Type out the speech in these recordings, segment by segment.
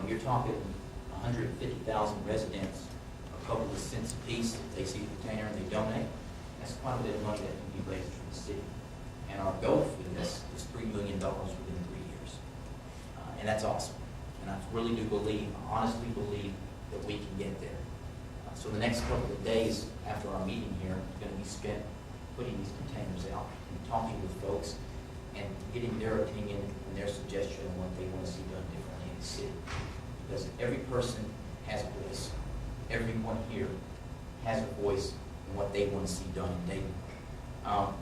you're talking 150,000 residents, a couple of cents a piece, if they see the container and they donate, that's quite a bit of money that can be raised from the city. And our goal for this is $3 million within 3 years. And that's awesome. And I really do believe, honestly believe, that we can get there. So the next couple of days after our meeting here is going to be spent putting these containers out and talking with folks and getting their opinion and their suggestion on what they want to see done differently in the city. Because every person has a voice. Everyone here has a voice in what they want to see done in Dayton.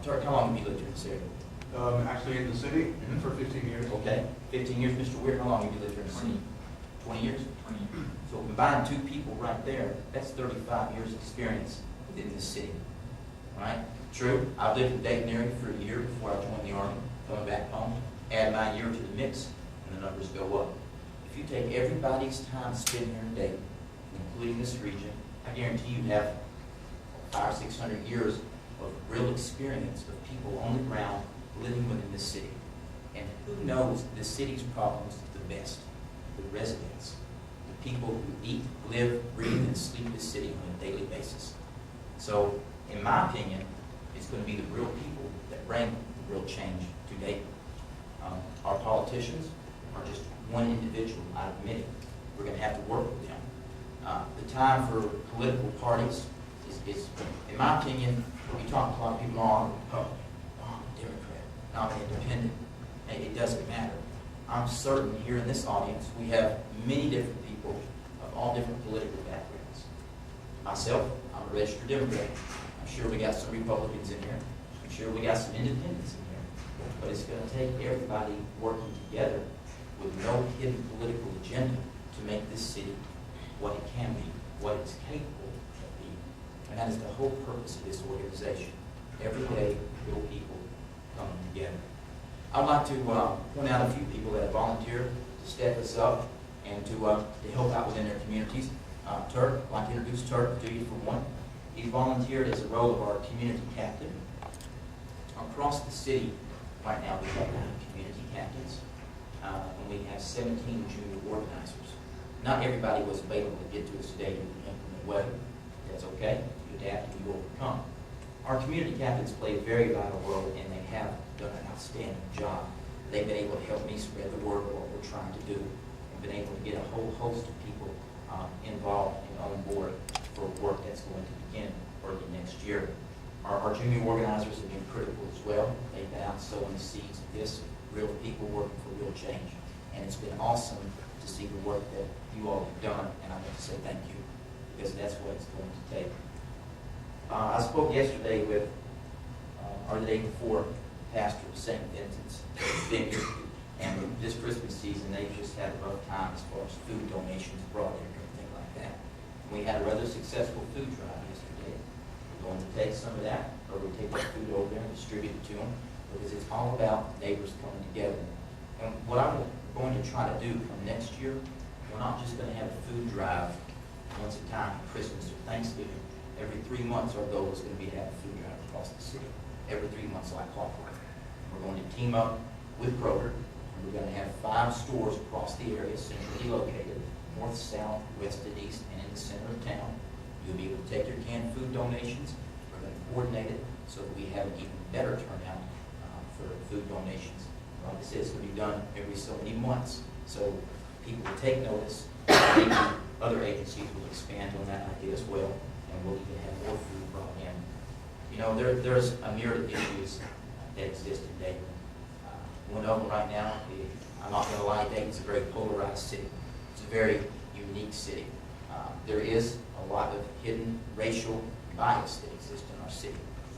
Turk, how long have you lived here in this area? Actually in the city for 15 years. Okay, 15 years. Mr. Weir, how long have you lived here in the city? 20 years? 20 years. So combine two people right there, that's 35 years experience within this city. Right? True, I've lived in the Dayton area for a year before I joined the Army, coming back home. Add my year to the mix, and the numbers go up. If you take everybody's time spent here in Dayton, including this region, I guarantee you have 500 or 600 years of real experience of people on the ground living within the city. And who knows the city's problems the best? The residents, the people who eat, live, breathe, and sleep the city on a daily basis. So, in my opinion, it's going to be the real people that bring the real change to Dayton. Our politicians are just one individual, I admit it. We're going to have to work with them. The time for political parties is, in my opinion, we talk to a lot of people on Republican, I'm a Democrat, I'm an independent. Hey, it doesn't matter. I'm certain here in this audience we have many different people of all different political backgrounds. Myself, I'm a registered Democrat. I'm sure we got some Republicans in here. I'm sure we got some independents in here. But it's going to take everybody working together with no hidden political agenda to make this city what it can be, what it's capable of being. And that is the whole purpose of this organization. Every day, real people coming together. I'd like to point out a few people that have volunteered to step us up and to help out within their communities. Turk, I'd like to introduce Turk to you for one. He volunteered as a role of our community captain. Across the city, right now, we have 9 community captains, and we have 17 junior organizers. Not everybody was available to get to us today due to inclement weather. That's okay. You adapt and you overcome. Our community captains play a very vital role, and they have done an outstanding job. They've been able to help me spread the word of what we're trying to do, and been able to get a whole host of people involved and on board for work that's going to begin early next year. Our junior organizers have been critical as well. They've been out sowing the seeds of this, real people working for real change. And it's been awesome to see the work that you all have done, and I want to say thank you, because that's what it's going to take. I spoke yesterday with OurDayton 4 pastor of St. Vincent's Vineyard, and this Christmas season they've just had a rough time as far as food donations brought in and everything like that. We had a rather successful food drive yesterday. We're going to take some of that, or we take that food over there and distribute it to them, because it's all about neighbors coming together. And what I'm going to try to do come next year, we're not just going to have a food drive once a time, Christmas or Thanksgiving. Every 3 months, our goal is going to be to have a food drive across the city. Every 3 months, like clockwork. We're going to team up with Kroger, and we're going to have 5 stores across the area, centrally located, north, south, west, and east, and in the center of town. You'll be able to take your canned food donations. We're going to coordinate it so that we have an even better turnout for food donations. Like I said, it's going to be done every so many months, so people will take notice. Maybe other agencies will expand on that idea as well, and we'll even have more food brought in. You know, there's a myriad of issues that exist in Dayton. One of them right now, I'm not going to lie, Dayton's a very polarized city. It's a very unique city. There is a lot of hidden racial bias that exists in our city.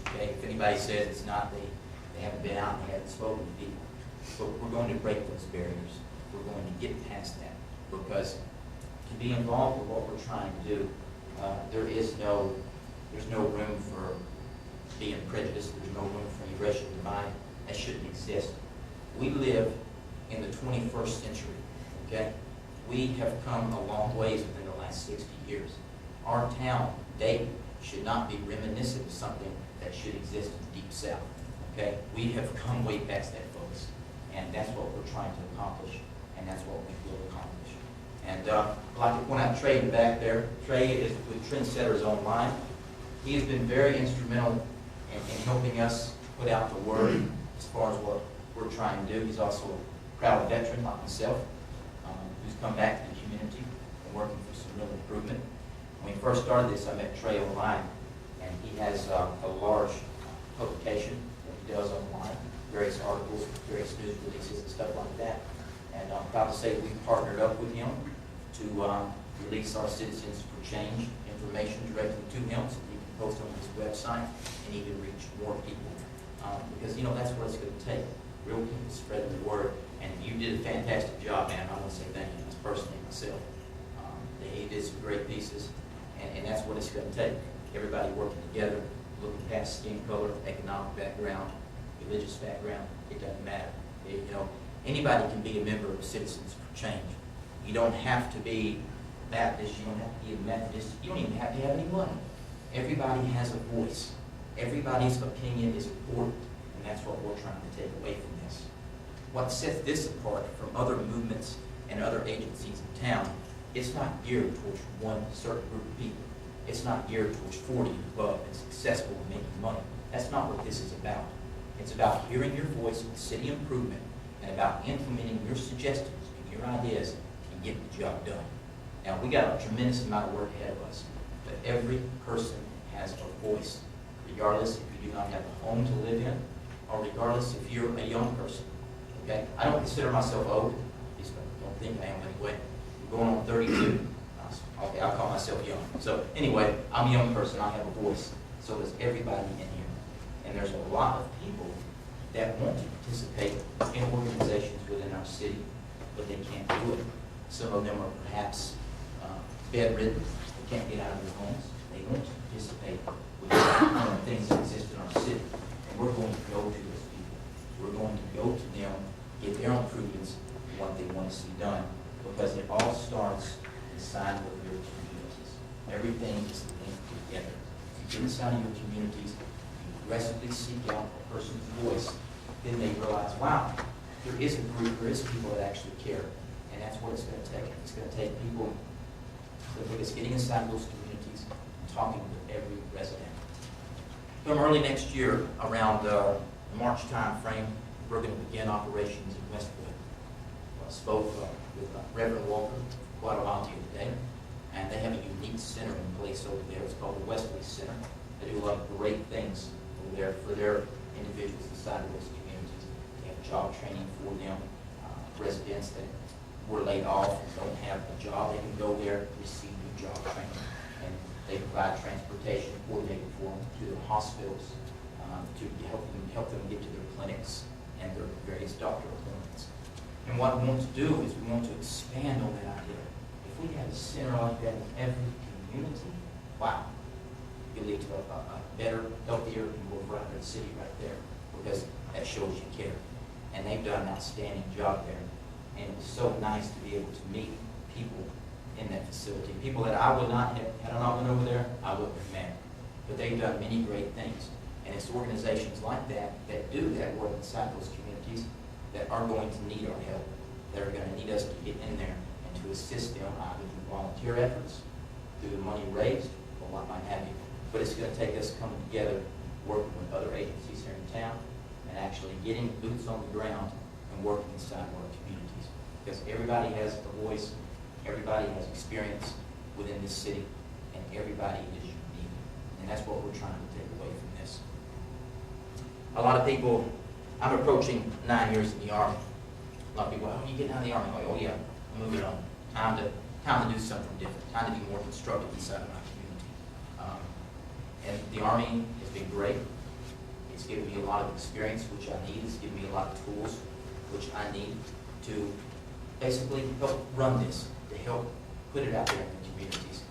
Okay? If anybody says it's not, they haven't been out and they haven't spoken to people. But we're going to break those barriers. We're going to get past that, because to be involved with what we're trying to do, there's no room for being prejudiced. There's no room for any racial divide. That shouldn't exist. We live in the 21st century. Okay, we have come a long ways within the last 60 years. Our town, Dayton, should not be reminiscent of something that should exist in the Deep South. Okay, we have come way past that, folks, and that's what we're trying to accomplish, and that's what we will accomplish. And I'd like to point out Trey in the back there. Trey is with Trendsetters Online. He has been very instrumental in helping us put out the word as far as what we're trying to do. He's also a proud veteran like myself, who's come back to the community and working for some real improvement. When we first started this, I met Trey online, and he has a large publication that he does online, various articles, various news releases and stuff like that. And I'm proud to say we partnered up with him to release our Citizens for Change information directly to him so that he can post on his website and even reach more people. Because, you know, that's what it's going to take. Real people spreading the word. And you did a fantastic job, man. I want to say thank you, personally myself. He did some great pieces, and that's what it's going to take. Everybody working together, looking past skin color, economic background, religious background. It doesn't matter. You know, anybody can be a member of Citizens for Change. You don't have to be Baptist. You don't have to be a Methodist. You don't even have to have any money. Everybody has a voice. Everybody's opinion is important, and that's what we're trying to take away from this. What sets this apart from other movements and other agencies in town, it's not geared towards one certain group of people. It's not geared towards 40 and above and successful in making money. That's not what this is about. It's about hearing your voice in city improvement and about implementing your suggestions and your ideas and getting the job done. Now, we got a tremendous amount of work ahead of us, but every person has a voice, regardless if you do not have a home to live in, or regardless if you're a young person. Okay? I don't consider myself old. At least I don't think I am anyway. I'm going on 32. Okay, I'll call myself young. So anyway, I'm a young person. I have a voice. So does everybody in here. And there's a lot of people that want to participate in organizations within our city, but they can't do it. Some of them are perhaps bedridden. They can't get out of their homes. They want to participate with the things that exist in our city. And we're going to go to those people. We're going to go to them, get their improvements, and what they want to see done. Because it all starts inside of your communities. Everything is linked together. If you get inside of your communities, you aggressively seek out a person's voice, then they realize, wow, there is a group, there is people that actually care. And that's what it's going to take. It's going to take people that's getting inside those communities and talking with every resident. From early next year, around the March time frame, we're going to begin operations in Westwood. I spoke with Reverend Walker quite a while to you today, and they have a unique center in place over there. It's called the Wesley Center. They do a lot of great things over there for their individuals inside of those communities. They have job training for them. Residents that were laid off and don't have a job, they can go there and receive new job training. And they provide transportation coordinated for them to their hospitals to help them get to their clinics and their various doctor appointments. And what we want to do is we want to expand on that idea. If we have a center like that in every community, wow, it could lead to a better, healthier, and more vibrant city right there, because that shows you care. And they've done an outstanding job there. And it was so nice to be able to meet people in that facility. People that I would not have, had I not been over there, I wouldn't have met. But they've done many great things. And it's organizations like that that do that work inside those communities that are going to need our help. That are going to need us to get in there and to assist them either through volunteer efforts, through the money raised, or what might have you. But it's going to take us coming together, working with other agencies here in town, and actually getting boots on the ground and working inside of our communities. Because everybody has a voice, everybody has experience within this city, and everybody is unique. And that's what we're trying to take away from this. A lot of people, I'm approaching 9 years in the Army. A lot of people, oh, you getting out of the Army? I'm like, oh yeah, I'm moving on. Time to do something different. Time to be more constructive inside of my community. And the Army has been great. It's given me a lot of experience, which I need. It's given me a lot of tools, which I need to basically help run this, to help put it out there in the communities.